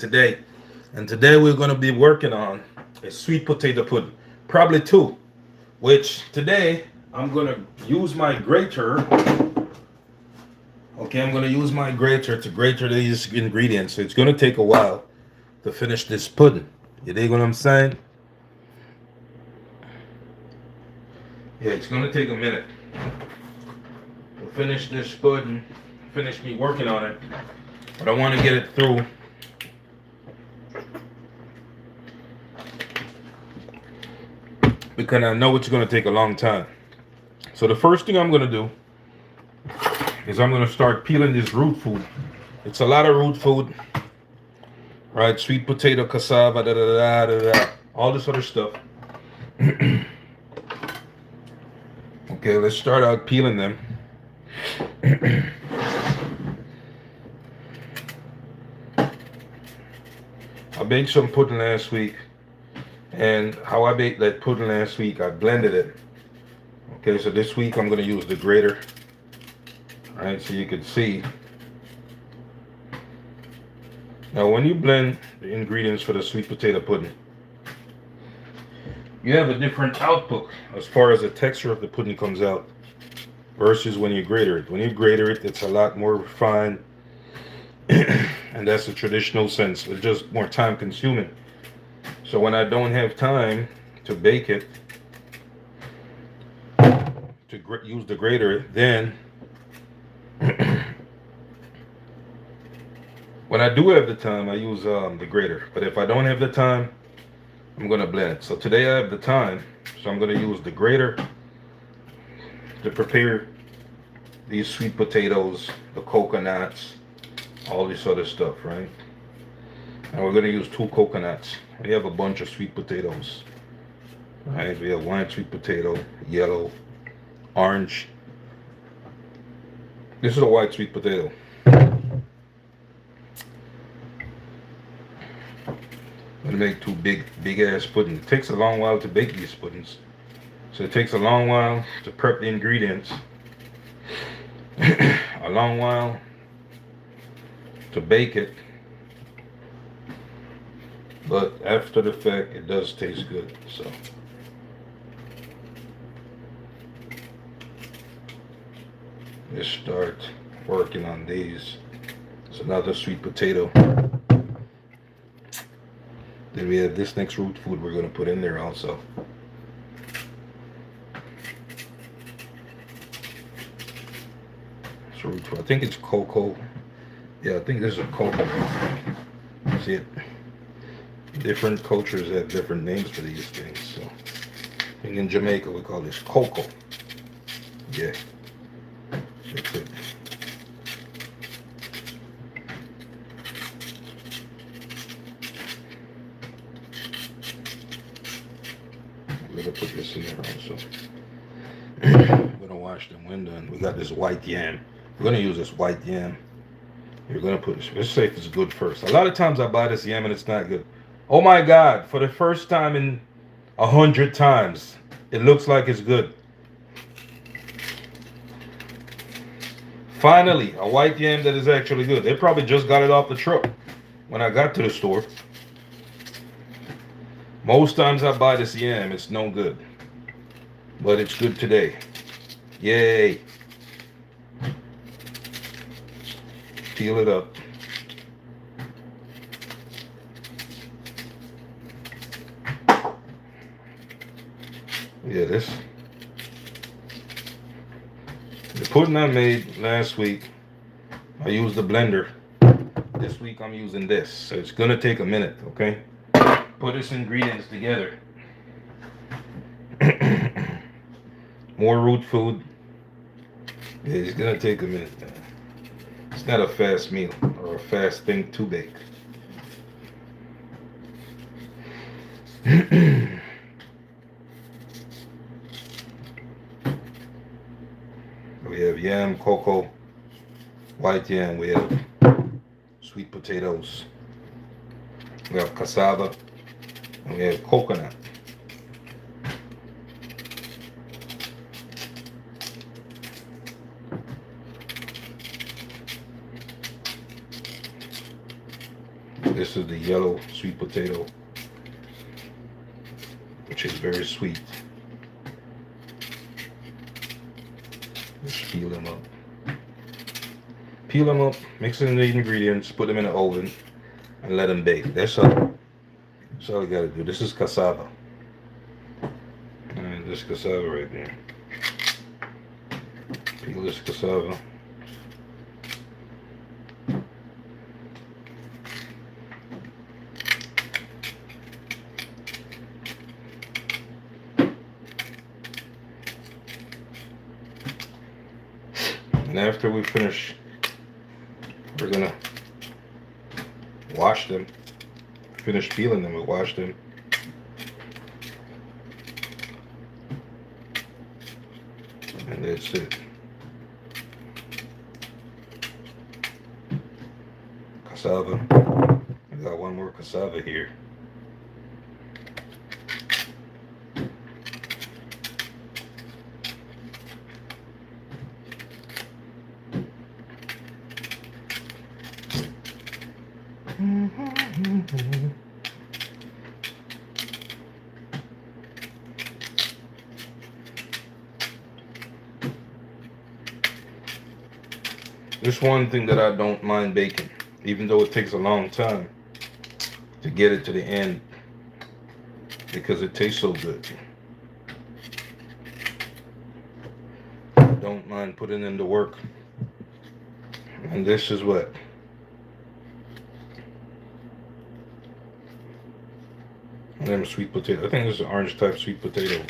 today. And today we're going to be working on a sweet potato pudding, probably two, which today I'm going to use my grater. Okay, I'm going to use my grater to grate these ingredients. So it's going to take a while to finish this pudding. You dig what I'm saying? Yeah, it's going to take a minute to finish this pudding, finish me working on it. But I want to get it through because I know it's going to take a long time. So the first thing I'm going to do is I'm going to start peeling this root food. It's a lot of root food, right? Sweet potato, cassava, da da da da da, all this other stuff. Okay, let's start out peeling them. I baked some pudding last week, and how I baked that pudding last week, I blended it. Okay, so this week I'm going to use the grater. All right, so you can see. Now, when you blend the ingredients for the sweet potato pudding, you have a different output as far as the texture of the pudding comes out versus when you grater it. When you grater it, it's a lot more refined, and that's the traditional sense. It's just more time consuming. So when I don't have time to bake it, to use the grater, then when I do have the time, I use the grater. But if I don't have the time, I'm going to blend it. So today I have the time, so I'm going to use the grater to prepare these sweet potatoes, the coconuts, all this other stuff, right? And we're going to use 2 coconuts. We have a bunch of sweet potatoes. Right? We have white sweet potato, yellow, orange. This is a white sweet potato. I'm gonna make 2 big ass puddings. It takes a long while to bake these puddings. So it takes a long while to prep the ingredients. A long while to bake it. But after the fact, it does taste good. So let's start working on these. It's another sweet potato. Then we have this next root food we're going to put in there also. So root food. I think it's cocoa. Yeah, I think this is a cocoa. See it? Different cultures have different names for these things. So I think in Jamaica we call this cocoa. Yeah. That's it. We're gonna put this in there also. We're gonna wash the window, and we got this white yam. We're gonna use this white yam. You're gonna put this. Let's say if it's good first. A lot of times I buy this yam and it's not good. Oh my God! For the first time in 100 times, it looks like it's good. Finally, a white yam that is actually good. They probably just got it off the truck when I got to the store. Most times I buy this yam, it's no good. But it's good today. Yay. Peel it up. Yeah, this. The pudding I made last week, I used the blender. This week I'm using this. So it's going to take a minute, okay? Put this ingredients together. More root food. Yeah, it's gonna take a minute. It's not a fast meal or a fast thing to bake. We have yam, cocoa, white yam. We have sweet potatoes. We have cassava. And we have coconut. this is the yellow sweet potato, which is very sweet. Just peel them up. Peel them up, mix in the ingredients, put them in the oven, and let them bake. That's all. That's all you gotta do. This is cassava. And this cassava right there. Peel this cassava. And after we finish, we're gonna wash them. Finish peeling them and wash them. And that's it. Cassava. I got one more cassava here. There's one thing that I don't mind baking, even though it takes a long time to get it to the end, because it tastes so good. I don't mind putting in the work. And this is what? Them sweet potato. I think this is orange type sweet potatoes.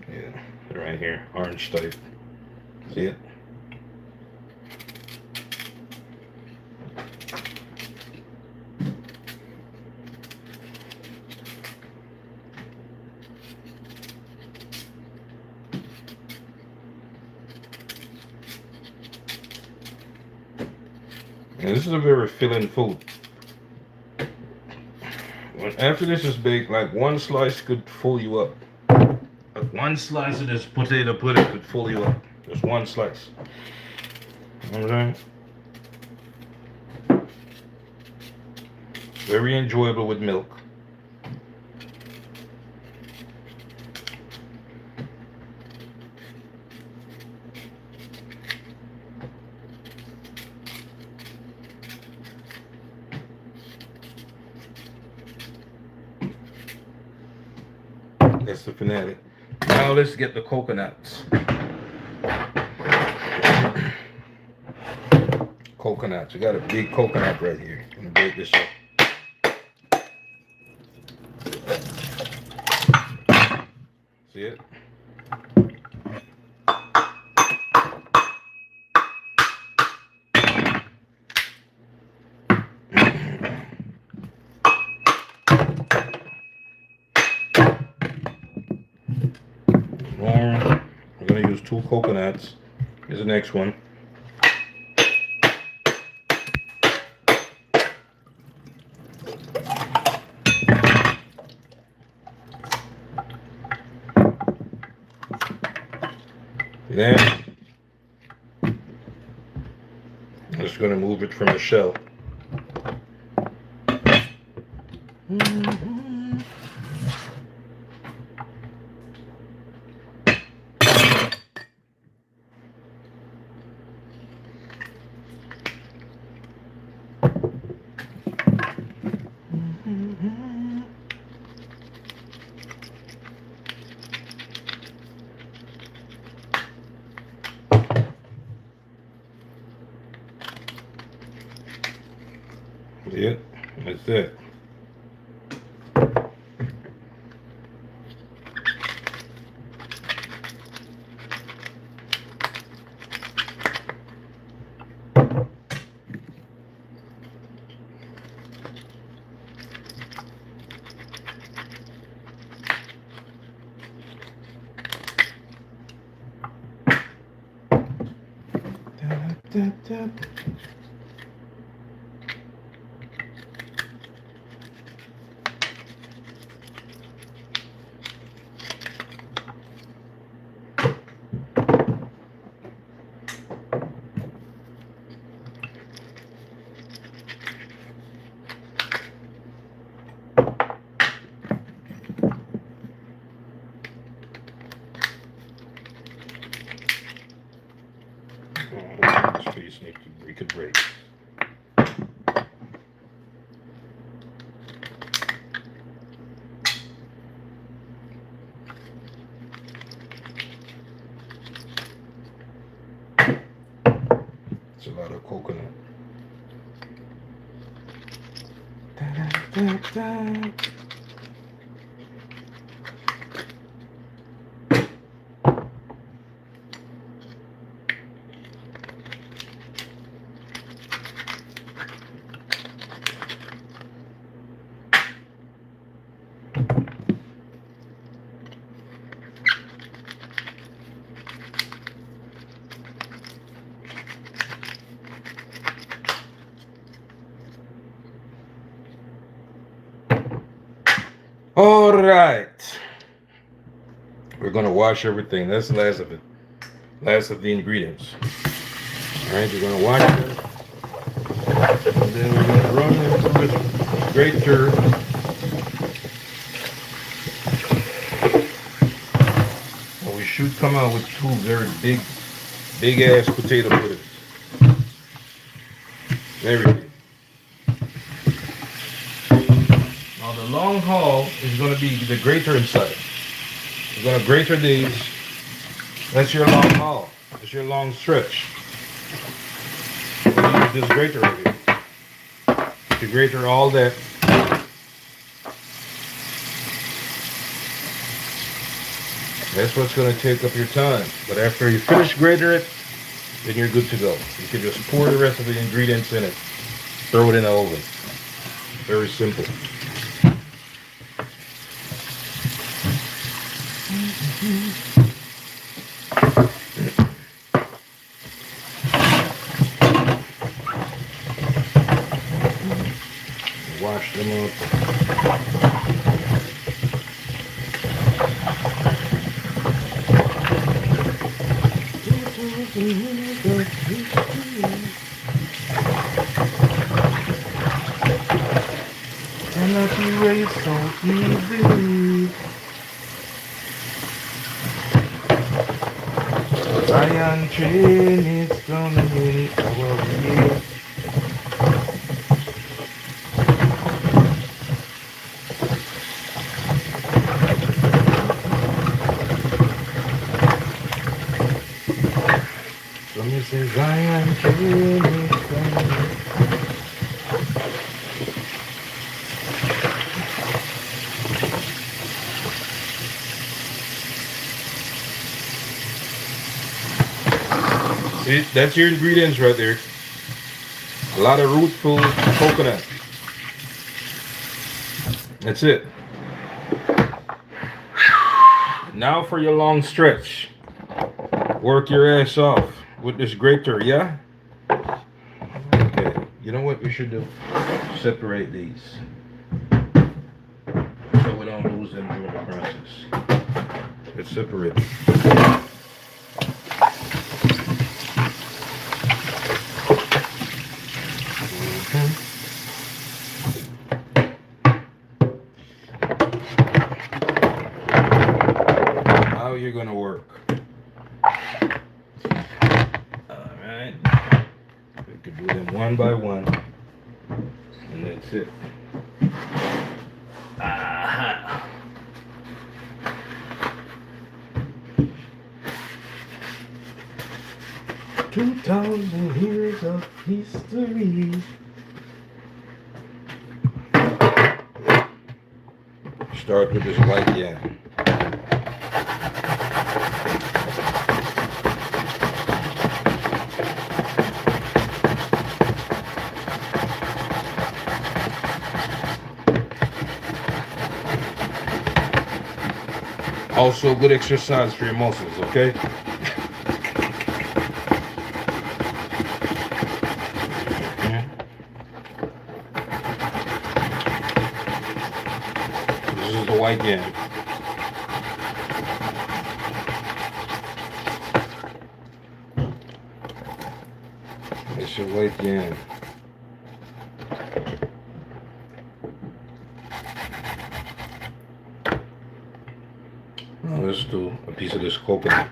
Yeah, they're right here. Orange type. See it? And this is a very filling food. After this is baked, like one slice could fill you up. Like one slice of this potato pudding could fill you up. Just one slice. You know what I'm saying? Very enjoyable with milk. That's the finale. Now let's get the coconuts. Coconuts. We got a big coconut right here. I'm gonna break this up. See it? We're gonna use 2 coconuts. Here's the next one. Then I'm just going to move it from the shell. Yeah, that's it. grates. It's a lot of coconut. All right, we're gonna wash everything. That's the last of it. Last of the ingredients. All right, you're gonna wash it, and then we're gonna run into the grater. And we should come out with two very big ass potato puddings. Very big. Now the long haul is gonna be the grater inside. You're gonna grater these. That's your long haul. That's your long stretch. We're gonna use this grater right here to grater all that. That's what's gonna take up your time. But after you finish grater it, then you're good to go. You can just pour the rest of the ingredients in it. Throw it in the oven. Very simple. Wash them up. And not erase so easily. Iron train is gonna hit our way. Mrs. Iron train is gonna see, that's your ingredients right there. A lot of root food, coconut. That's it. Now for your long stretch. Work your ass off with this grater, yeah? Okay, you know what we should do? Separate these. So we don't lose them during the process. Let's separate them. How you're gonna work. Alright. We could do them one by one. And that's it. Aha. 2,000 years of history. Start with this white yam. Also good exercise for your muscles, okay? This is the white yam. It's your white yam. Now let's do a piece of this coconut.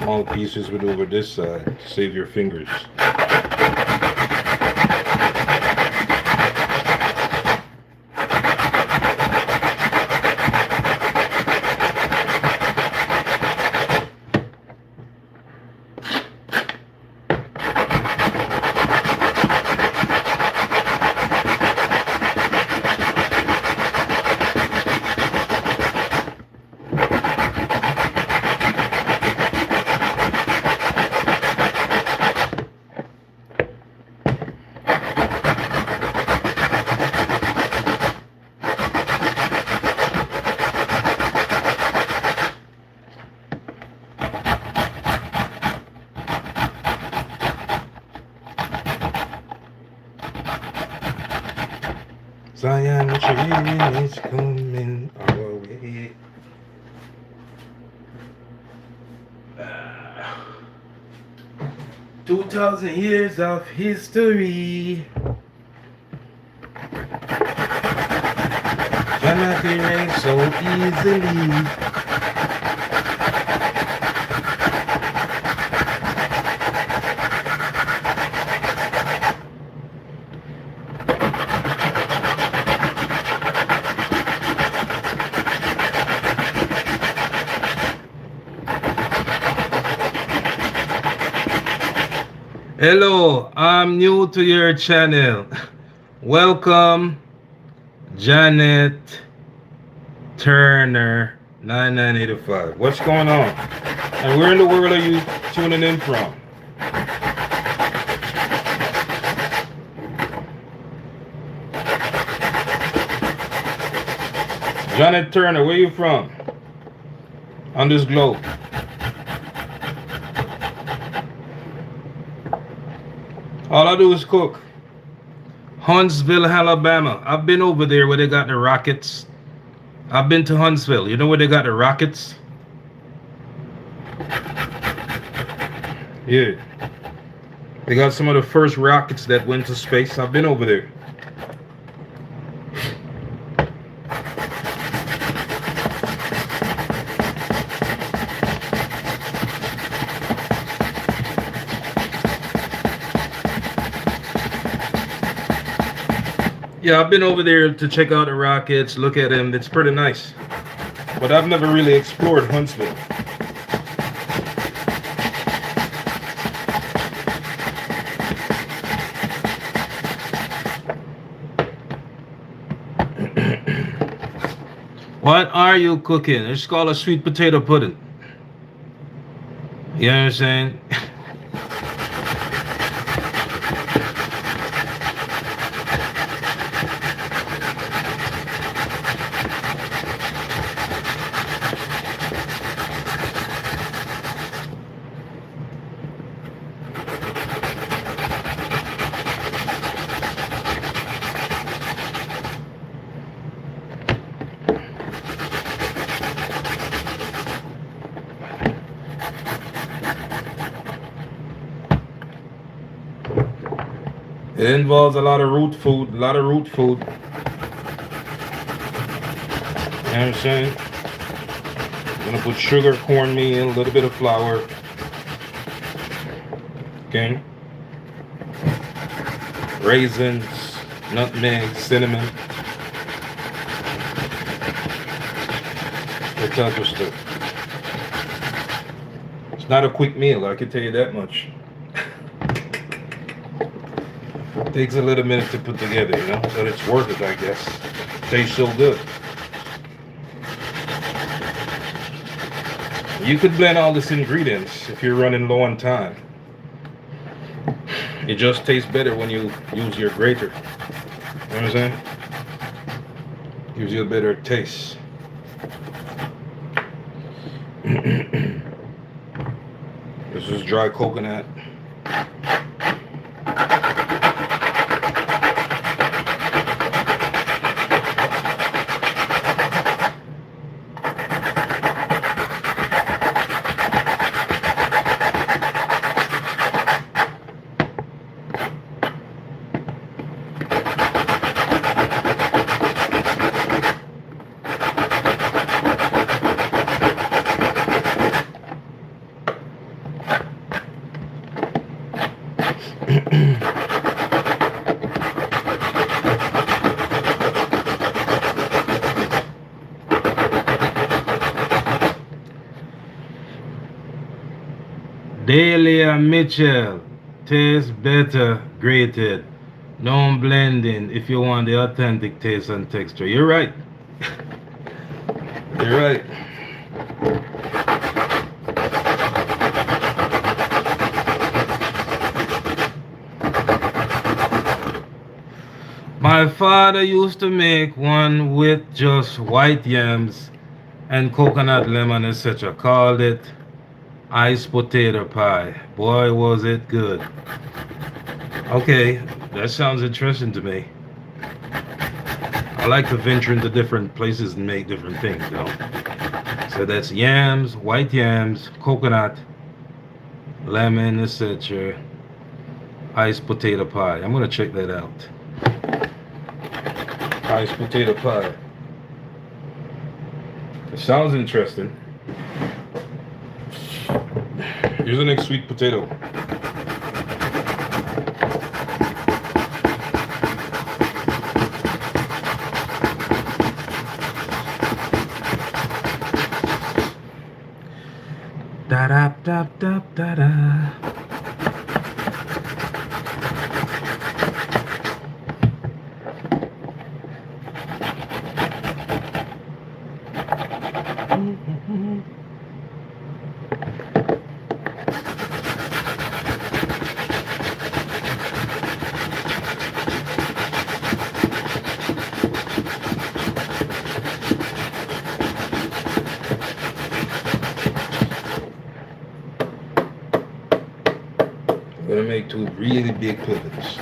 small pieces with over this side. Save your fingers. Zion, the train is coming our way. 2,000 years of history. Cannot be ranked so easily. Hello, I'm new to your channel. Welcome, Janet Turner 9985. What's going on? And where in the world are you tuning in from? Janet Turner, where you from? On this globe. All I do is cook. Huntsville, Alabama. I've been over there where they got the rockets. I've been to Huntsville. You know where they got the rockets? Yeah. They got some of the first rockets that went to space. I've been over there. Yeah, I've been over there to check out the rockets, look at them. It's pretty nice. But I've never really explored Huntsville. What are you cooking? It's called a sweet potato pudding. You know what I'm saying? It involves a lot of root food, You know what I'm saying? I'm gonna put sugar, cornmeal, a little bit of flour. Okay. Raisins, nutmeg, cinnamon. That type of stuff. It's not a quick meal, I can tell you that much. Takes a little minute to put together, you know, but it's worth it, I guess. Tastes so good. You could blend all these ingredients if you're running low on time. It just tastes better when you use your grater. You know what I'm saying? Gives you a better taste. This is dry coconut. Dahlia Mitchell, tastes better grated. No blending if you want the authentic taste and texture. You're right. You're right. My father used to make one with just white yams and coconut lemon, etc. Called it iced potato pie. Boy, was it good. Okay, that sounds interesting to me. I like to venture into different places and make different things, you know. So that's yams, white yams, coconut, lemon, etc. Iced potato pie. I'm gonna check that out. Iced potato pie. It sounds interesting. Here's the next sweet potato. Da da da da da da. I'm gonna make two really big pivots.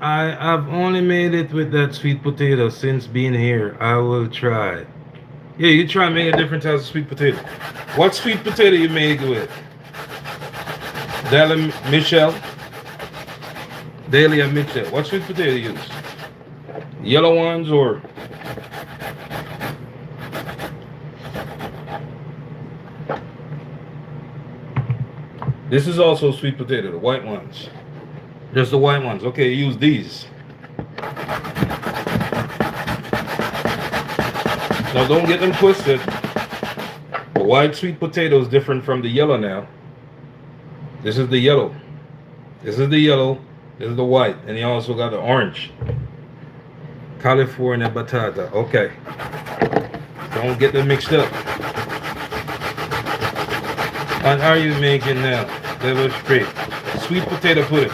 I have only made it with that sweet potato since being here. I will try. Yeah, you try making a different type of sweet potato. What sweet potato you made it with? Dahlia Michelle? Dahlia Mitchell. What sweet potato you use? Yellow ones or? This is also sweet potato, the white ones. Just the white ones. Okay, use these. Now don't get them twisted. The white sweet potato is different from the yellow now. This is the yellow. This is the yellow. This is the white. And you also got the orange. California batata. Okay. Don't get them mixed up. What are you making now? Devil straight. Sweet potato pudding.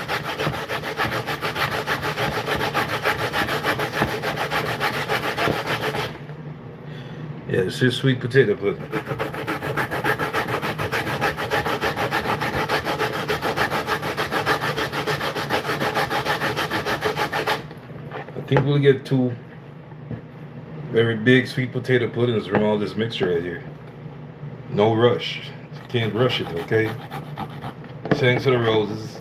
Yeah, this is sweet potato pudding. I think we'll get two very big sweet potato puddings from all this mixture right here. No rush. You can't rush it, okay? Thanks to the roses.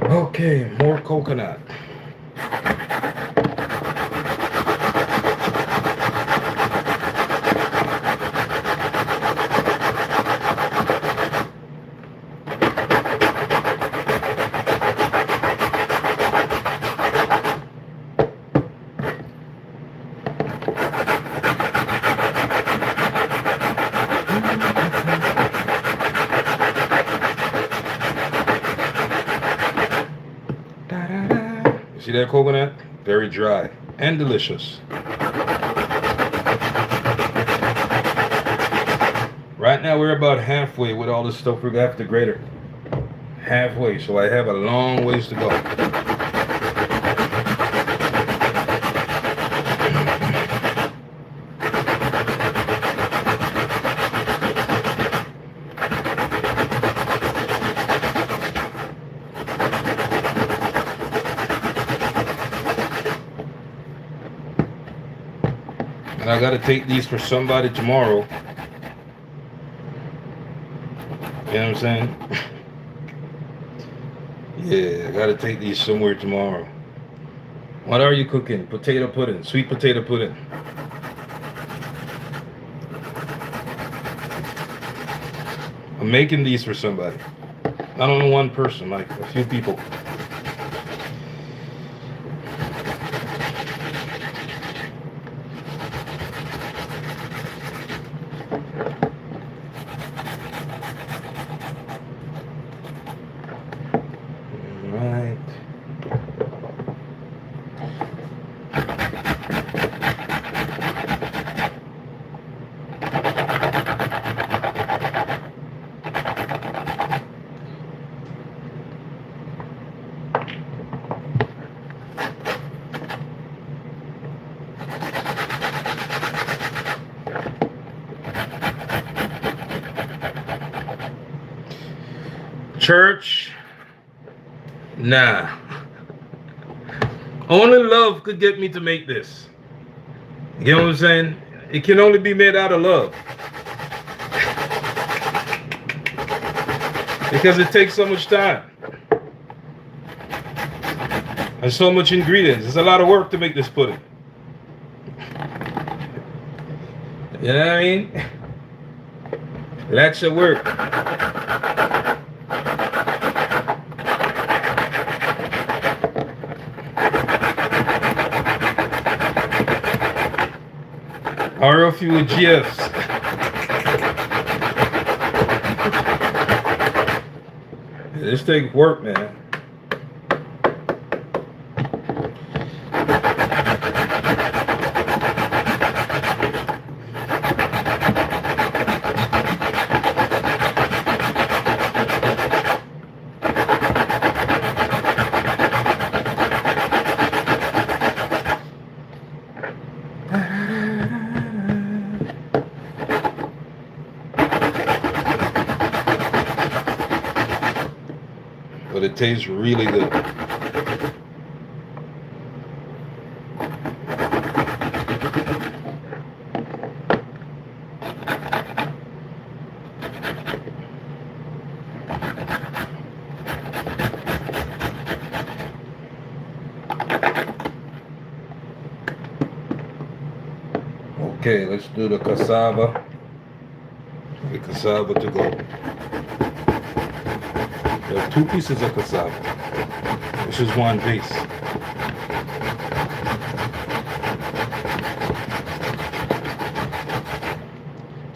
Okay, more coconut. You see that coconut? Very dry and delicious. Right now we're about halfway with all this stuff we got the grater. Halfway, so I have a long ways to go. And I gotta take these for somebody tomorrow. You know what I'm saying? Yeah, I gotta take these somewhere tomorrow. What are you cooking? Potato pudding, sweet potato pudding. I'm making these for somebody. Not only one person, like a few people. Right. Church, nah. Only love could get me to make this. You know what I'm saying? It can only be made out of love. Because it takes so much time. And so much ingredients. It's a lot of work to make this pudding. You know what I mean? Lots of work. Or a few GFs. This takes work, man. But it tastes really good. Okay, let's do the cassava. The cassava to go. There are 2 pieces of cassava. This is one piece.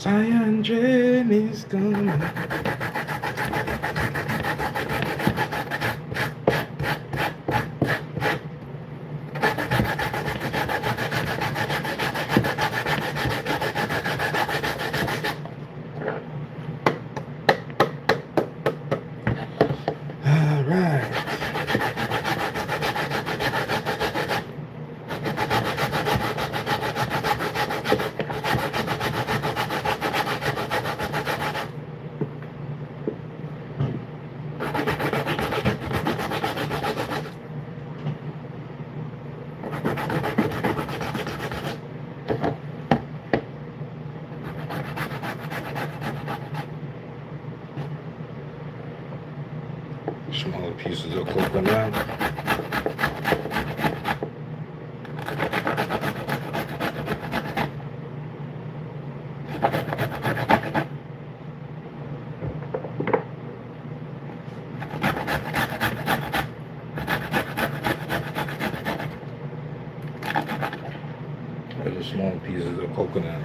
Zion Jenny's coming. Smaller pieces of coconut. Little small pieces of coconut.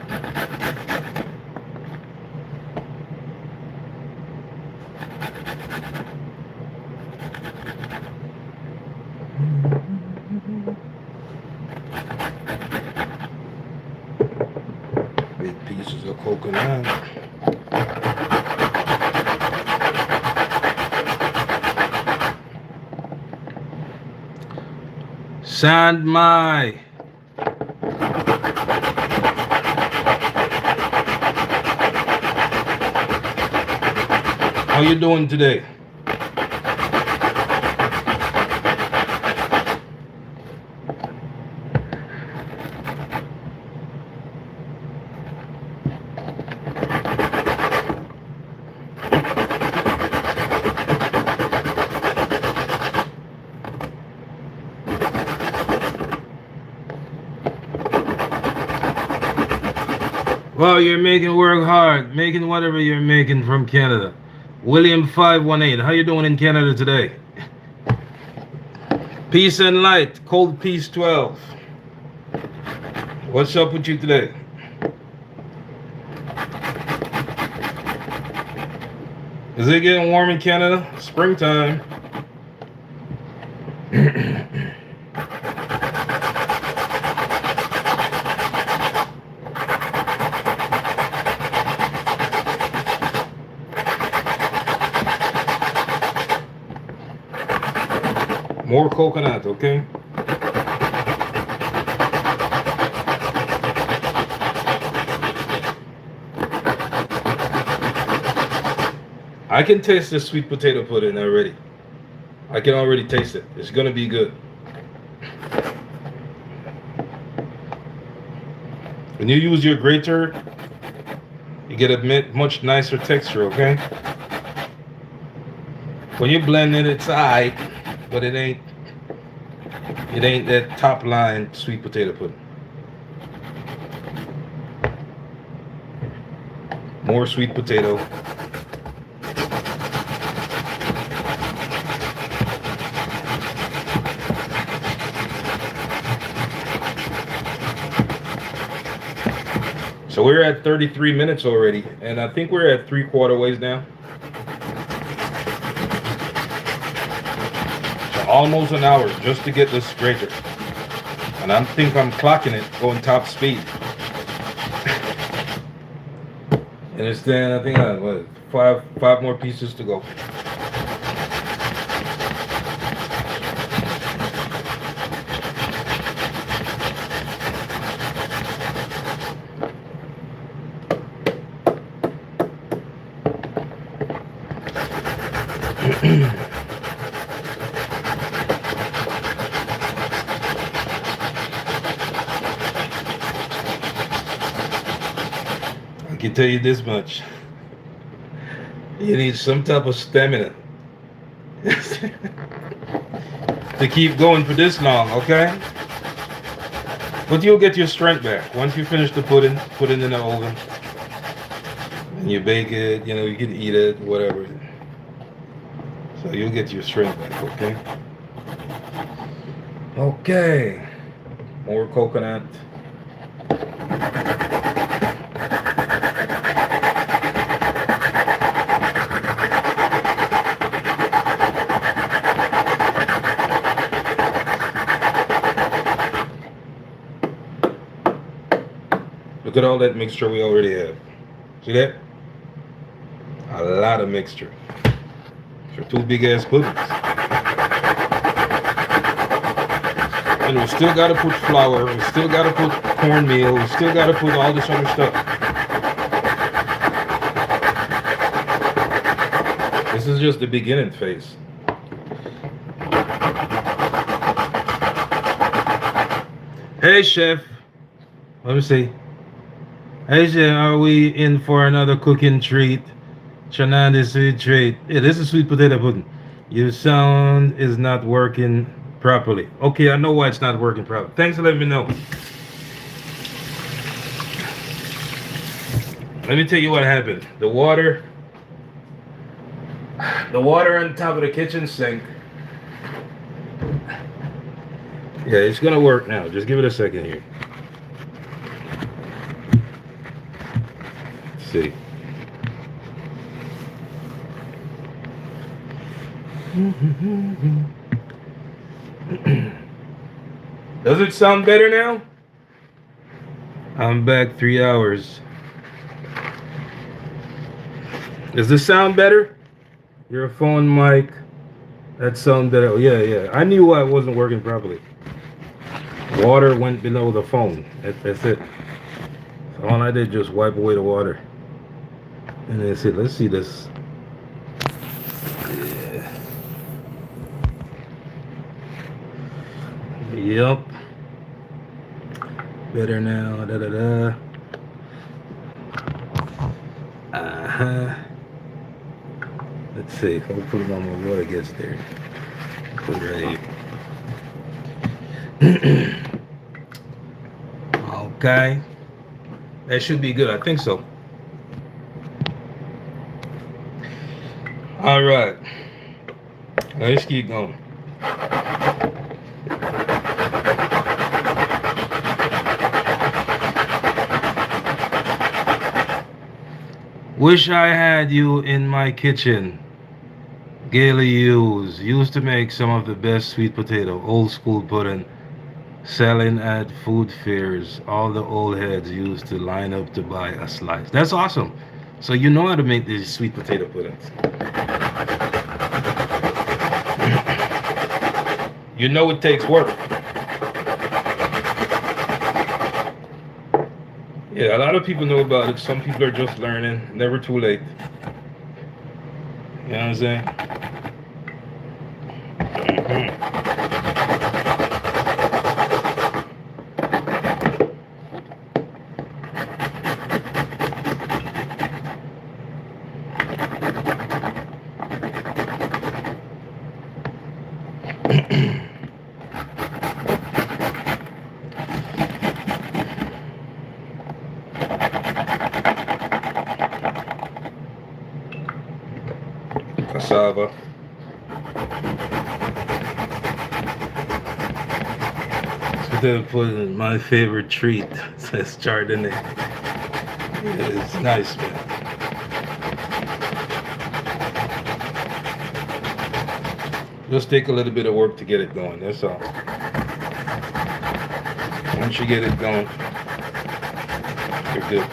Big pieces of coconut. Sand my. How you doing today? Well, you're making work hard, making whatever you're making from Canada. William 518, how you doing in Canada today? Peace and light, cold peace 12. What's up with you today? Is it getting warm in Canada? Springtime. More coconut, okay? I can taste the sweet potato pudding already. I can already taste it. It's gonna be good. When you use your grater, you get a much nicer texture, okay? When you blend it, it's alright, but it ain't that top line sweet potato pudding. More sweet potato. So we're at 33 minutes already, and I think we're at 3/4 ways now. So almost an hour just to get this grater. And I think I'm clocking it, going top speed. And it's then, I think, five more pieces to go. I can tell you this much. You need some type of stamina to keep going for this long, okay? But you'll get your strength back. Once you finish the pudding, put it in the oven. And you bake it, you can eat it, whatever. So you'll get your strength back, okay? Okay. More coconut. Look at all that mixture we already have. See that? A lot of mixture. For two big ass puddings. And we still gotta put flour, we still gotta put cornmeal, we still gotta put all this other stuff. This is just the beginning phase. Hey chef. Let me see. Hey chef, are we in for another cooking treat? Shananda sweet treat. Yeah, this is sweet potato pudding. Your sound is not working properly. Okay, I know why it's not working properly. Thanks for letting me know. Let me tell you what happened. The water on top of the kitchen sink. Yeah, it's gonna work now. Just give it a second here. Let's see. Does it sound better now? I'm back 3 hours. Does this sound better? Your phone mic. That sound better. Oh, yeah. I knew why it wasn't working properly. Water went below the phone. That's it. So all I did just wipe away the water. And that's it. Let's see this. Yeah. Yep. Better now. Da da da. Uh-huh. Let's see. Hopefully my water gets there. Put it right here. Okay. That should be good. I think so. All right. Let's keep going. Wish I had you in my kitchen. Gaily used to make some of the best sweet potato, old school pudding, selling at food fairs. All the old heads used to line up to buy a slice. That's awesome. So you know how to make these sweet potato puddings. You know it takes work. Yeah, a lot of people know about it. Some people are just learning. Never too late. You know what I'm saying? Cassava. Potato pudding, my favorite treat. Says Chardonnay. It's nice, man. Just take a little bit of work to get it going. That's all. Once you get it going, you're good.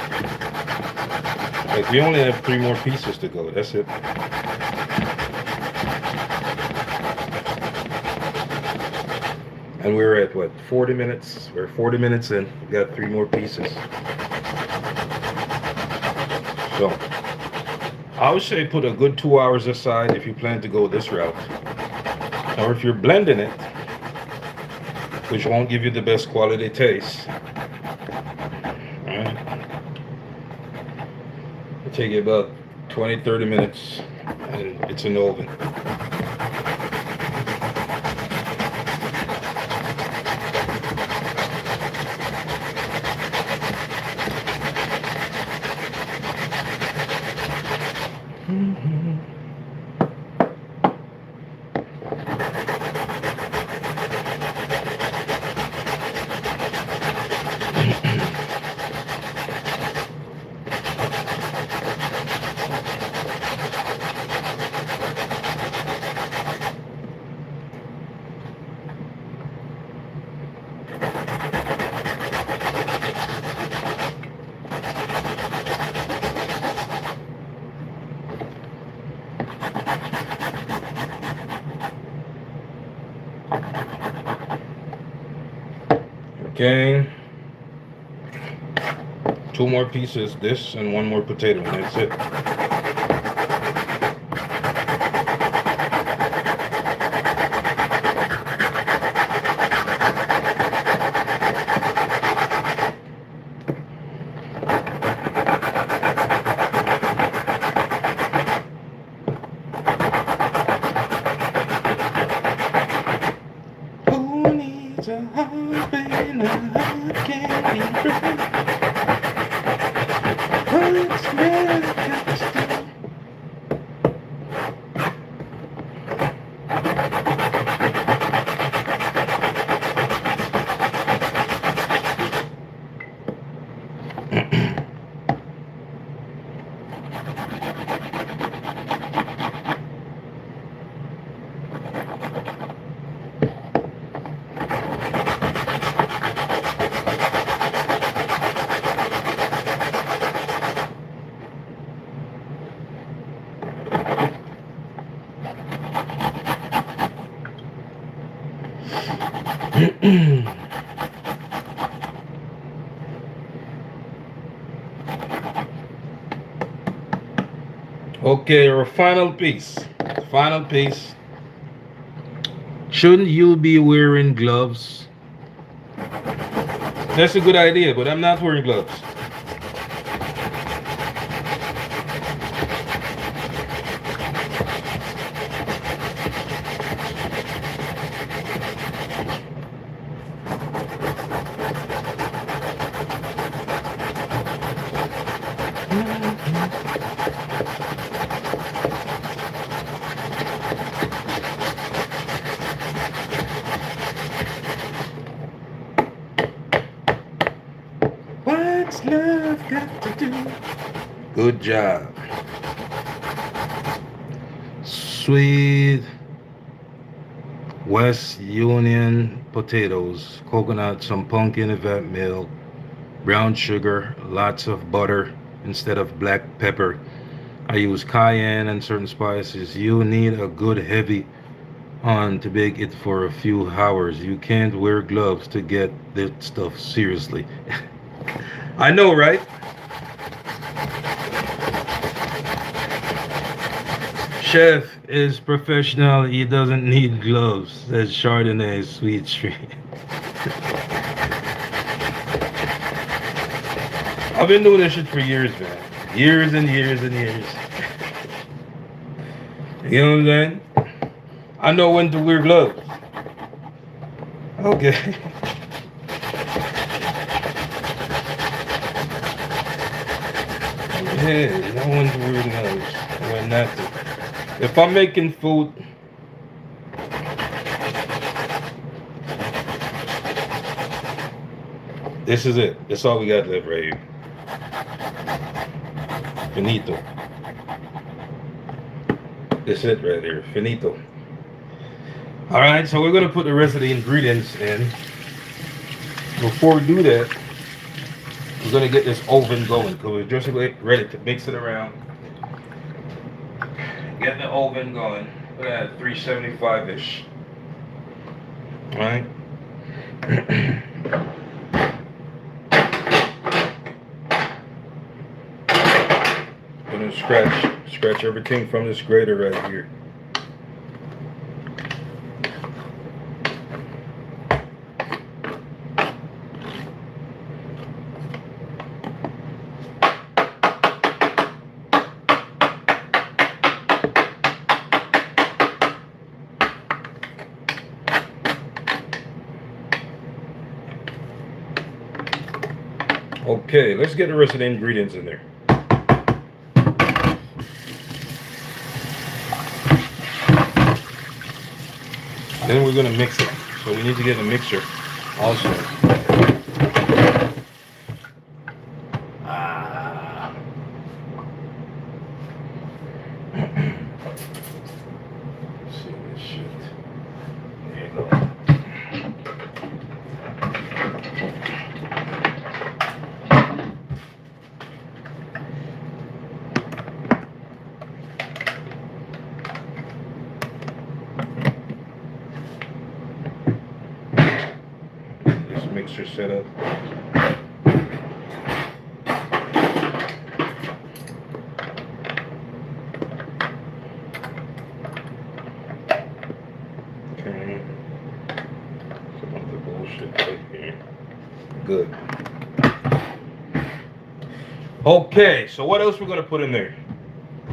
Like we only have 3 more pieces to go. That's it. And we're at what, 40 minutes? We're 40 minutes in. We've got 3 more pieces. So I would say put a good 2 hours aside if you plan to go this route. Or if you're blending it, which won't give you the best quality taste. Alright. It'll take you about 20-30 minutes and it's in the oven. Okay, 2 more pieces, this and 1 more potato, and that's it. Who needs a husband? I can't be free. Okay, our final piece. Final piece. Shouldn't you be wearing gloves? That's a good idea, but I'm not wearing gloves. What's love got to do? Good job. Sweet West Union potatoes, coconut, some pumpkin event meal, brown sugar, lots of butter instead of black pepper. I use cayenne and certain spices. You need a good heavy on to bake it for a few hours. You can't wear gloves to get that stuff seriously. I know, right? Chef is professional. He doesn't need gloves, says Chardonnay Sweet Tree. I've been doing this shit for years, man. Years and years and years. You know what I'm saying? I know when to wear gloves. Okay. Yeah, you know when to wear gloves. When not to. If I'm making food, this is it. That's all we got left right here. Finito. That's it right there. Finito. Alright, so we're going to put the rest of the ingredients in. Before we do that, we're going to get this oven going because we're just ready to mix it around. Get the oven going. Look at that, 375-ish. Alright. Gonna scratch everything from this grater right here. Okay, let's get the rest of the ingredients in there. Then we're gonna mix it. So we need to get a mixer also. See this shit. There you go. Mixer setup. Okay. Some of the bullshit right here. Good. Okay, so what else we're gonna put in there?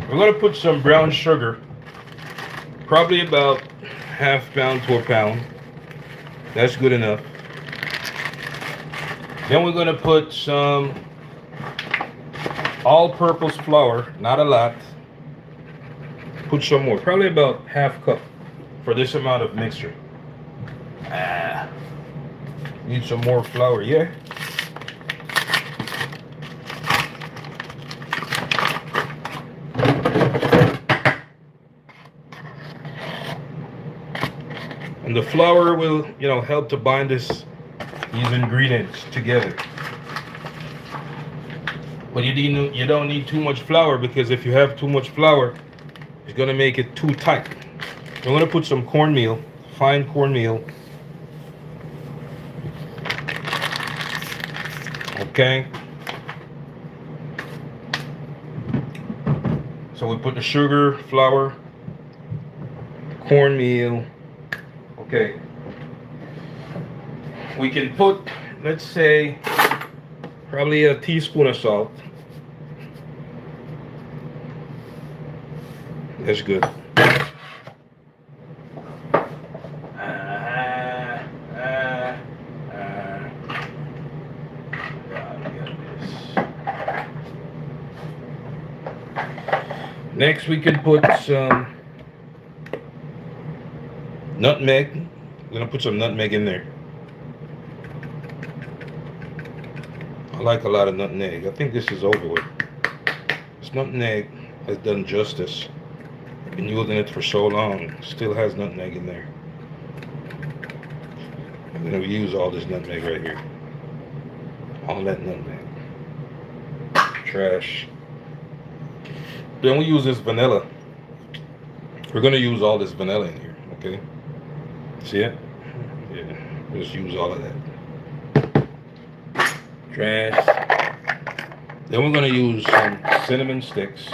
We're gonna put some brown sugar, probably about half pound to a pound. That's good enough. Then we're going to put some all-purpose flour, not a lot. Put some more, probably about half cup for this amount of mixture. Need some more flour, yeah? And the flour will, help to bind these ingredients together. But you don't need too much flour because if you have too much flour, going to make it too tight. I'm going to put some cornmeal, fine cornmeal, Okay. So we put the sugar, flour, cornmeal. Okay. We can put, let's say, probably a teaspoon of salt. That's good. Next, we can put some nutmeg. I'm gonna put some nutmeg in there. I like a lot of nutmeg. I think this is over with. This nutmeg has done justice. I've been using it for so long. Still has nutmeg in there. I'm gonna use all this nutmeg right here. All that nutmeg. Trash. Then we use this vanilla. We're gonna use all this vanilla in here, okay? See it? Yeah. Just use all of that. Trash. Then we're gonna use some cinnamon sticks.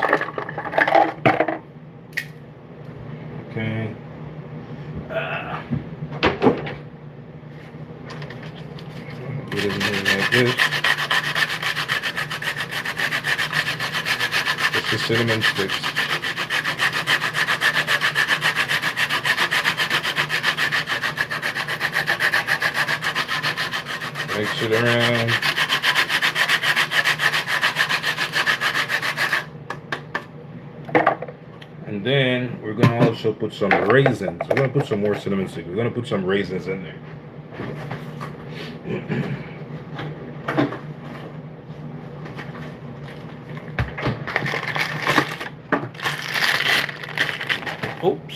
Okay. Put it in there like this. It's the cinnamon sticks. Mix it around. And then we're gonna also put some raisins. We're gonna put some more cinnamon sticks. We're gonna put some raisins in there. Oops.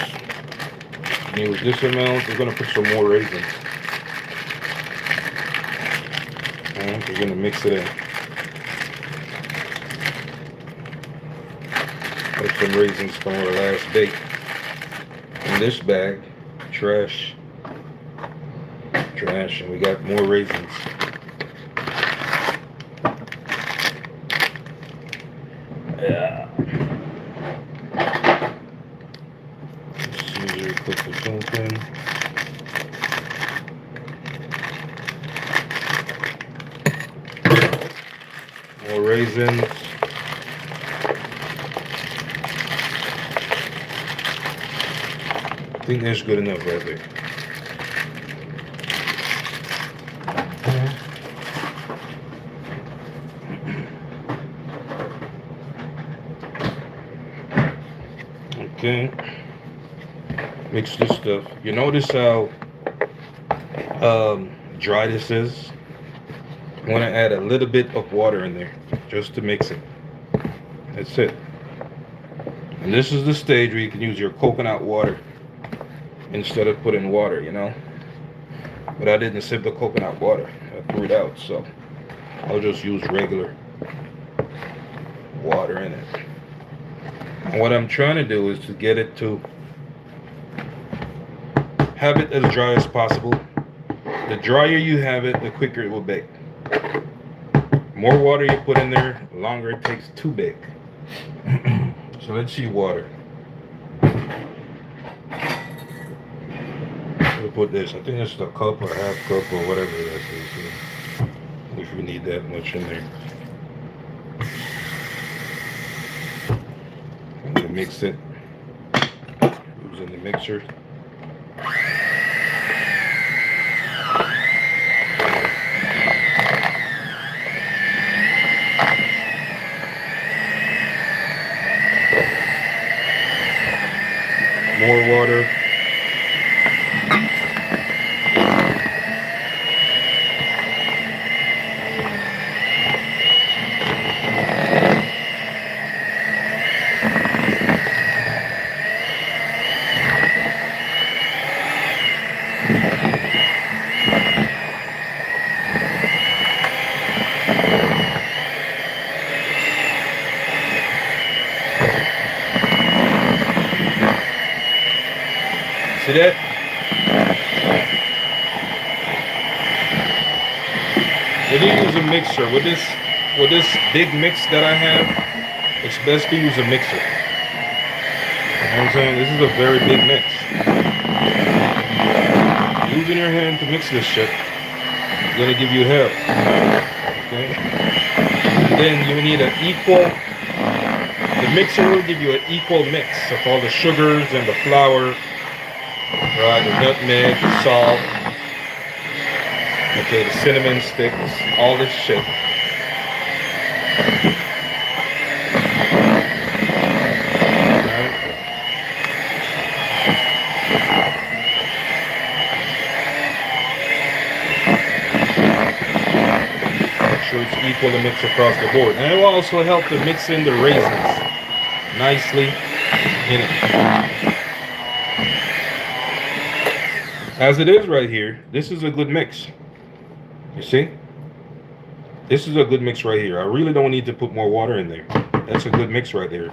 Use this amount. We're gonna put some more raisins. And we're gonna mix it in. Put some raisins from our last bake. In this bag, trash, and we got more raisins. Yeah. Let's see, put this open. More raisins. I think that's good enough right there. Okay. Mix this stuff. You notice how dry this is? I want to add a little bit of water in there just to mix it. That's it. And this is the stage where you can use your coconut water instead of putting water, you know. But I didn't sip the coconut water. I threw it out, so I'll just use regular water in it. And what I'm trying to do is to get it to have it as dry as possible. The drier you have it, the quicker it will bake. More water you put in there, the longer it takes to bake. So let's see water. We'll put this. I think it's a cup or half cup or whatever that is. If you need that much in there. I'm gonna mix it using the mixer. More water. if you use a mixer with this big mix that I have, it's best to use a mixer. You know what I'm saying? This is a very big mix. Using your hand to mix this shit is gonna give you hell. Okay? And then you need an equal. The mixer will give you an equal mix of all the sugars and the flour, right? The nutmeg, the salt, okay, the cinnamon sticks, all this shit. So it's equal to mix across the board. And it will also help to mix in the raisins nicely in it. As it is right here, this is a good mix. You see? This is a good mix right here. I really don't need to put more water in there. That's a good mix right there.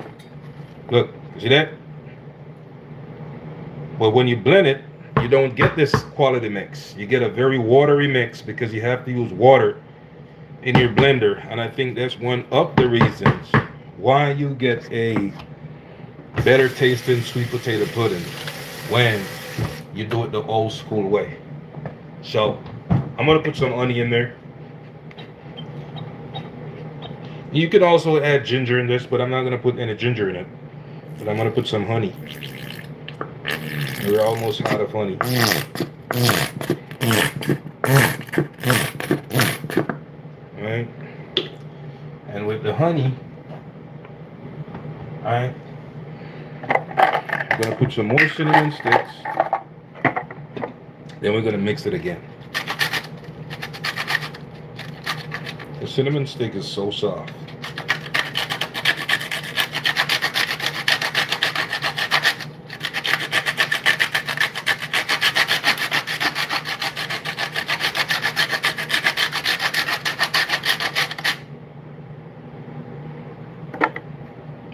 Look, see that? But when you blend it, you don't get this quality mix. You get a very watery mix because you have to use water in your blender, and I think that's one of the reasons why you get a better tasting sweet potato pudding when you do it the old school way. So I'm gonna put some honey in there. You could also add ginger in this, but I'm not gonna put any ginger in it. But I'm gonna put some honey. We're almost out of honey. Right? And with the honey, alright, I'm gonna put some more cinnamon sticks. Then we're gonna mix it again. The cinnamon stick is so soft.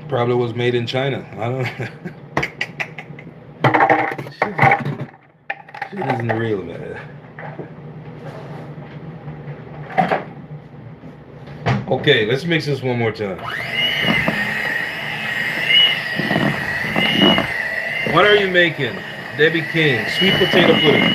Probably was made in China. I don't know. Shit isn't real, man. Okay, let's mix this one more time. What are you making? Debbie King, sweet potato pudding.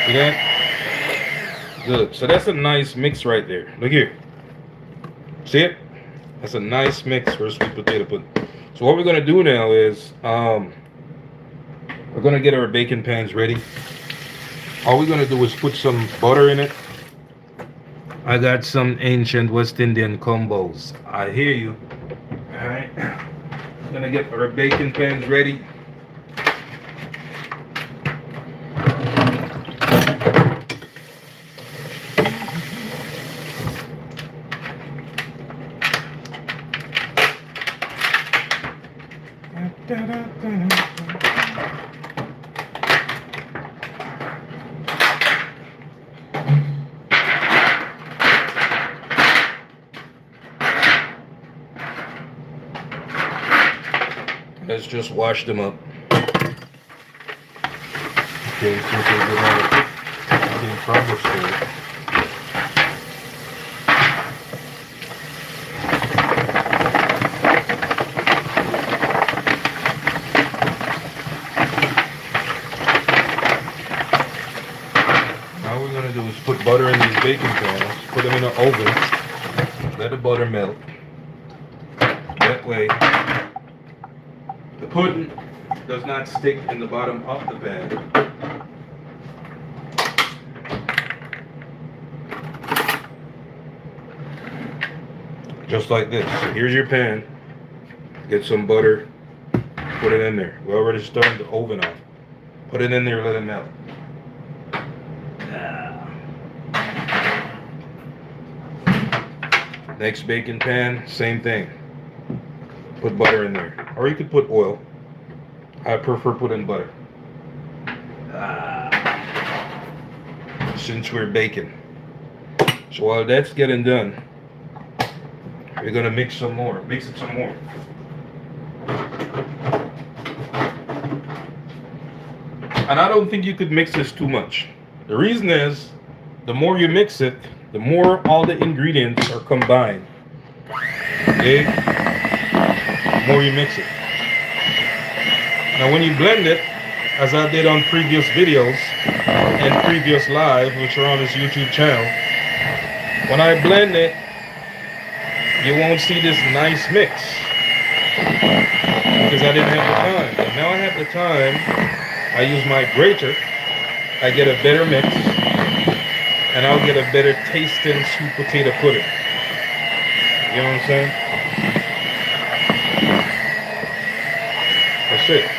See that? Good. So that's a nice mix right there. Look here. See it? That's a nice mix for a sweet potato pudding. So what we're going to do now is we're going to get our baking pans ready. All we're going to do is put some butter in it. I got some ancient West Indian combos. I hear you. All right. We're going to get our baking pans ready. Let's just wash them up. Okay, since they've been in progress there. Now what we're gonna do is put butter in these baking pans, put them in the oven, let the butter melt. That way the pudding does not stick in the bottom of the pan. Just like this. So here's your pan. Get some butter. Put it in there. We already started the oven on. Put it in there, let it melt. Next baking pan, same thing. Put butter in there. Or you could put oil. I prefer putting butter. since we're baking. So while that's getting done, we're gonna mix some more. Mix it some more. And I don't think you could mix this too much. The reason is, the more you mix it, the more all the ingredients are combined. Okay? The more you mix it. Now when you blend it, as I did on previous videos and previous live, which are on this YouTube channel, when I blend it, you won't see this nice mix. Because I didn't have the time. But now I have the time. I use my grater. I get a better mix. And I'll get a better tasting sweet potato pudding. You know what I'm saying? That's it.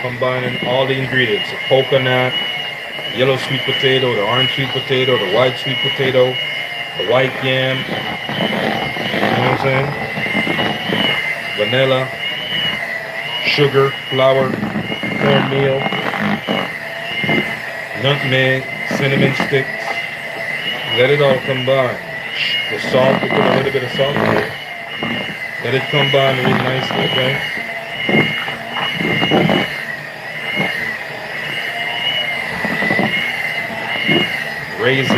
Combining all the ingredients, the coconut, yellow sweet potato, the orange sweet potato, the white sweet potato, the white yam, you know what I'm saying? Vanilla, sugar, flour, cornmeal, nutmeg, cinnamon sticks. Let it all combine. The salt, we put a little bit of salt in there. Let it combine really nicely, okay? Raisins.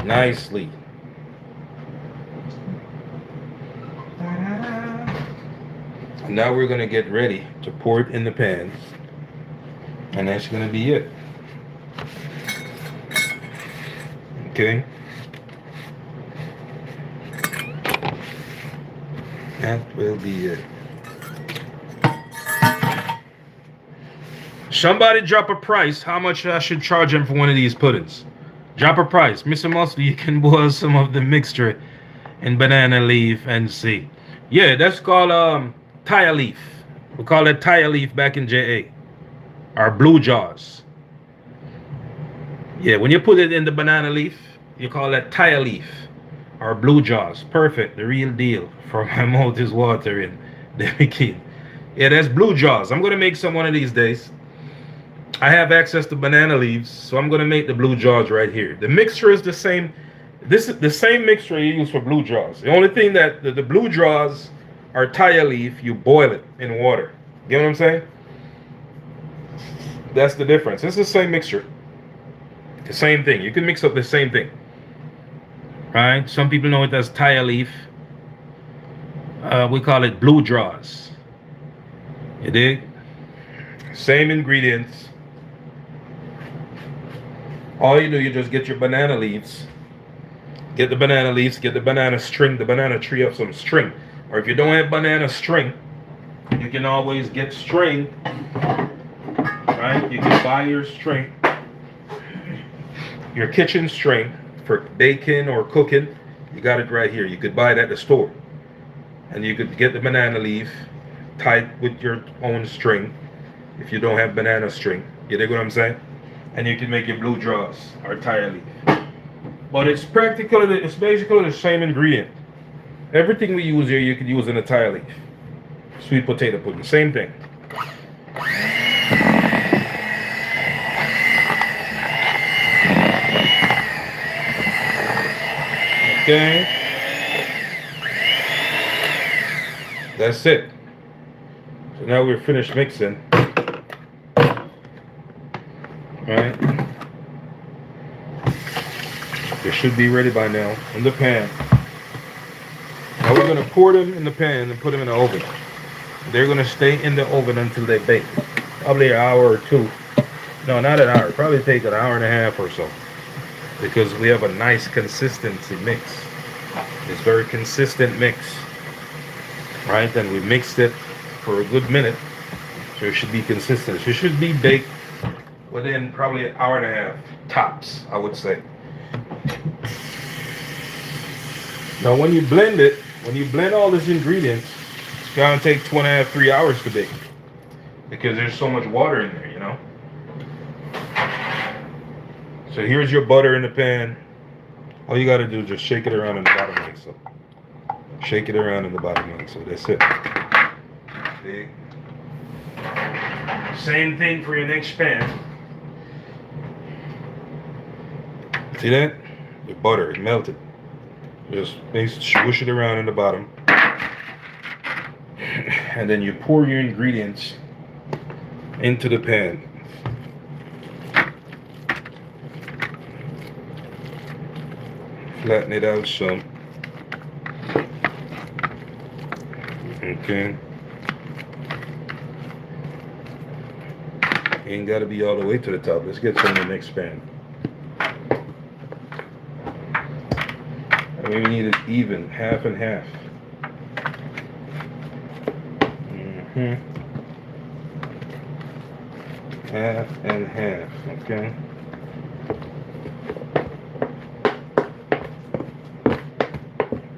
Nicely. Now we're going to get ready to pour it in the pans. And that's going to be it. Okay. That will be it. Somebody drop a price. How much I should charge them for one of these puddings? Drop a price. Mr. Mustard, you can boil some of the mixture in banana leaf and see. Yeah, that's called tire leaf. We call it tire leaf back in JA. Or blue jaws. Yeah, when you put it in the banana leaf, you call that tire leaf. Or blue jaws. Perfect. The real deal. For my mouth is watering. There we go. Yeah, that's blue jaws. I'm going to make some one of these days. I have access to banana leaves, so I'm going to make the blue jaws right here. The mixture is the same. This is the same mixture you use for blue jaws. The only thing that the blue jaws are tire leaf, you boil it in water. You know what I'm saying? That's the difference. It's the same mixture. The same thing. You can mix up the same thing. Right? Some people know it as tire leaf. We call it blue jaws. You dig? Same ingredients. All you do, you just get your banana leaves. Get the banana leaves, get the banana string, the banana tree of some string. Or if you don't have banana string, you can always get string. Right? You can buy your string. Your kitchen string for baking or cooking. You got it right here. You could buy it at the store. And you could get the banana leaf, tie it with your own string. If you don't have banana string, you dig what I'm saying? And you can make your blue jaws or tire leaf. But it's basically the same ingredient. Everything we use here, you could use in a tire leaf. Sweet potato pudding, same thing. Okay. That's it. So now we're finished mixing. Alright. They should be ready by now in the pan. Now we're going to pour them in the pan and put them in the oven. They're going to stay in the oven until they bake. Probably an hour or two. No, not an hour. Probably take an hour and a half or so. Because we have a nice consistency mix. It's very consistent mix. Right? And we mixed it for a good minute. So it should be consistent. So it should be baked within probably an hour and a half. Tops, I would say. Now when you blend it, when you blend all these ingredients, it's gonna take 2.5, 3 hours to bake because there's so much water in there, you know. So here's your butter in the pan. All you gotta do is just shake it around in the bottom like so. Shake it around in the bottom like so. That's it. See? Same thing for your next pan. See that? Your butter, it melted. Just swoosh it around in the bottom. And then you pour your ingredients into the pan. Flatten it out some. Okay. Ain't gotta be all the way to the top. Let's get some in the next pan. I mean, we need it even, half and half. Half and half, okay?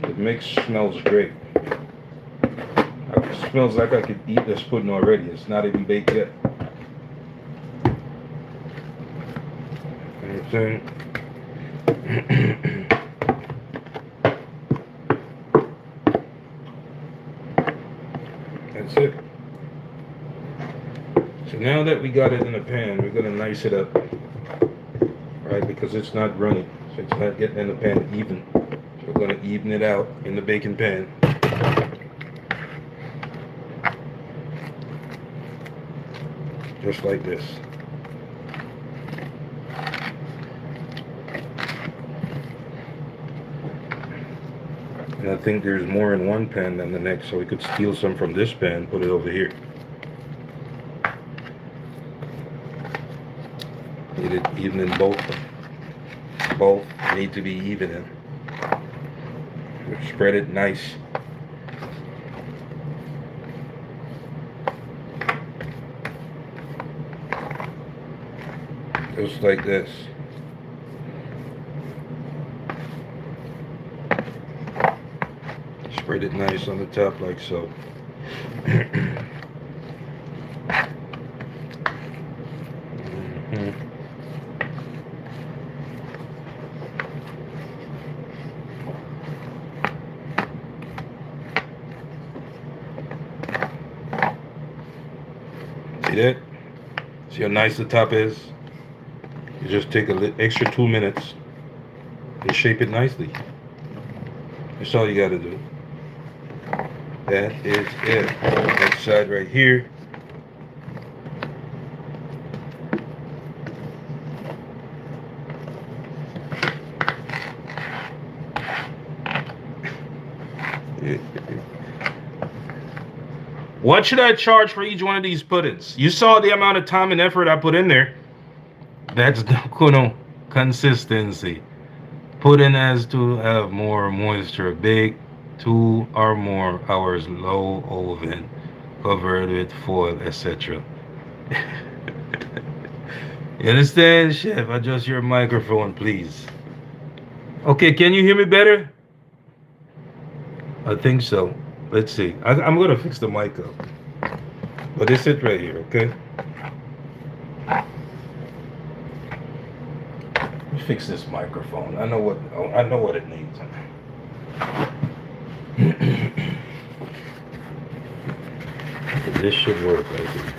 The mix smells great. It smells like I could eat this pudding already. It's not even baked yet. You know what I'm saying? That's it. So now that we got it in the pan, we're gonna nice it up, right? Because it's not runny, so it's not getting in the pan even. So we're gonna even it out in the baking pan. Just like this. And I think there's more in one pan than the next, so we could steal some from this pan, put it over here. Need it even in both. Both need to be even in. Spread it nice. Just like this. Spread it nice on the top like so. See that? See how nice the top is? You just take an extra 2 minutes and shape it nicely. That's all you gotta do. That is it. Next side right here. What should I charge for each one of these puddings? You saw the amount of time and effort I put in there. That's the consistency. Pudding has to have more moisture. Bake 2 or more hours low oven, covered with foil, etc. You understand, chef? Adjust your microphone, please. Okay, can you hear me better? I think so. Let's see. I'm gonna fix the mic up. But it's it right here, okay? Let me fix this microphone. I know what it needs. This should work right here.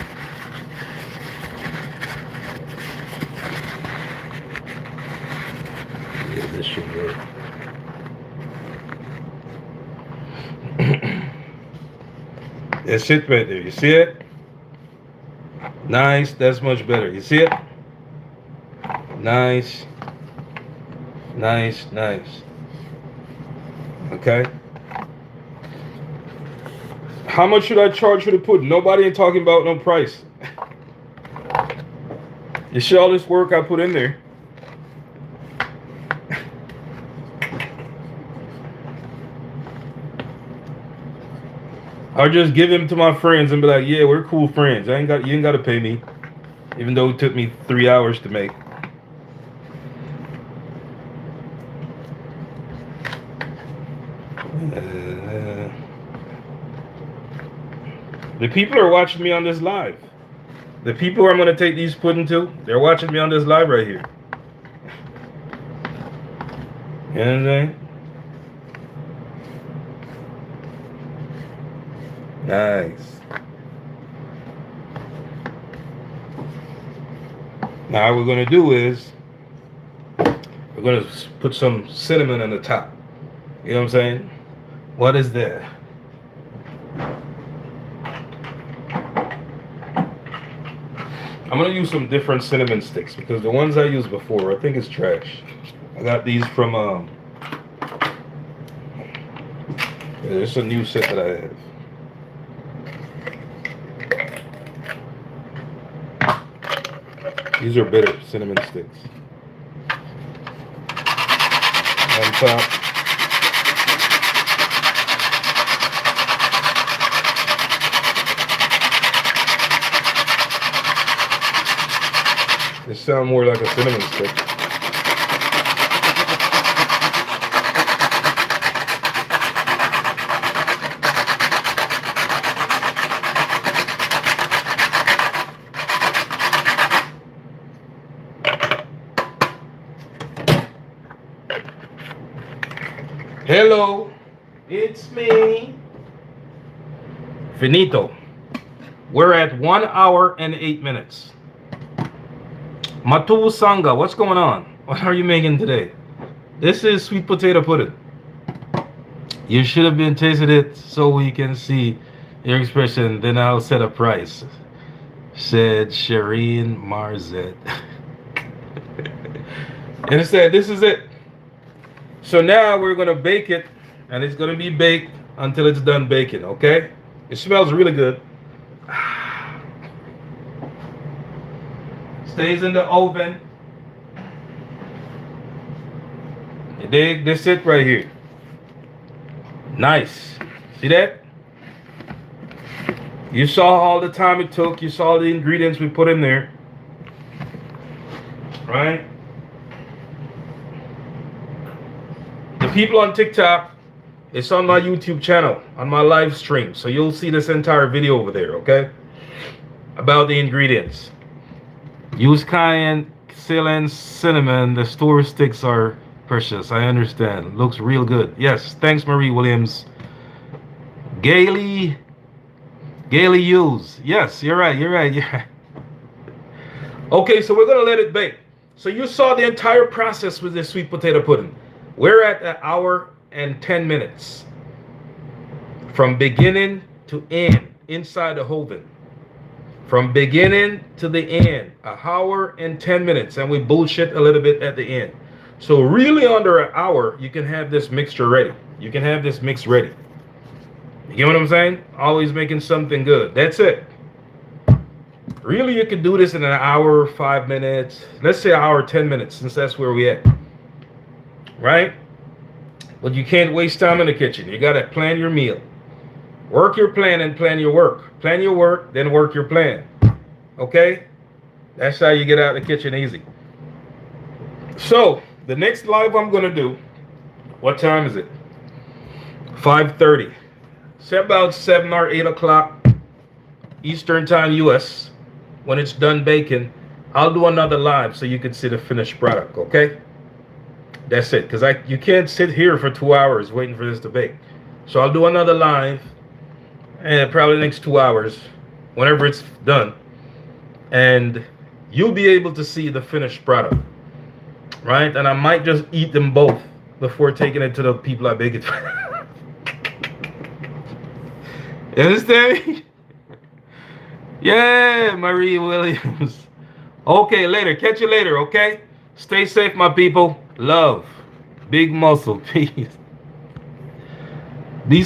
Yeah, this should work. That's it right there. You see it? Nice. That's much better. You see it? Nice. Nice, nice. Okay. How much should I charge for the pudding? Nobody ain't talking about no price. You see all this work I put in there? I'll just give him to my friends and be like, yeah, we're cool friends. You ain't got to pay me. Even though it took me 3 hours to make. The people are watching me on this live. The people who I'm going to take these pudding to, they're watching me on this live right here. You know what I'm saying? Nice. Now what we're going to do is we're going to put some cinnamon on the top. You know what I'm saying? What is that? I'm going to use some different cinnamon sticks because the ones I used before I think is trash. I got these from there's a new set that I have. These are bitter cinnamon sticks. On top. They sound more like a cinnamon stick. Hello, it's me. Finito. We're at 1 hour and 8 minutes. Matu Sanga, what's going on? What are you making today? This is sweet potato pudding. You should have been tasting it so we can see your expression. Then I'll set a price, said Shireen Marzet. And instead, this is it. So now we're going to bake it, and it's going to be baked until it's done baking, okay? It smells really good. Stays in the oven. You dig? This it right here. Nice. See that? You saw all the time it took. You saw the ingredients we put in there. Right? The people on TikTok, it's on my YouTube channel, on my live stream. So you'll see this entire video over there, okay? About the ingredients. Use cayenne, cayenne, cinnamon. The store sticks are precious. I understand. Looks real good. Yes, thanks, Marie Williams. Gaily Hughes. Yes, you're right. Yeah. Okay, so we're gonna let it bake. So you saw the entire process with this sweet potato pudding. We're at 1 hour and 10 minutes. From beginning to end, inside the oven. From beginning to the end, 1 hour and 10 minutes. And we bullshit a little bit at the end. So really under 1 hour, you can have this mixture ready. You can have this mix ready. You get what I'm saying? Always making something good. That's it. Really, you could do this in 1 hour, 5 minutes. Let's say 1 hour, 10 minutes, since that's where we at. Right? But you can't waste time in the kitchen. You got to plan your meal. Work your plan and plan your work. Plan your work, then work your plan. Okay? That's how you get out of the kitchen easy. So, the next live I'm going to do, what time is it? 5:30. It's about 7 or 8 o'clock Eastern Time, U.S. When it's done baking, I'll do another live so you can see the finished product, okay? That's it, because you can't sit here for 2 hours waiting for this to bake. So I'll do another live, and probably the next 2 hours, whenever it's done, and you'll be able to see the finished product, right? And I might just eat them both before taking it to the people I bake it for. You understand? Yeah, Marie Williams. Okay, later. Catch you later, okay? Stay safe, my people. Love. Big muscle. Peace. Be safe.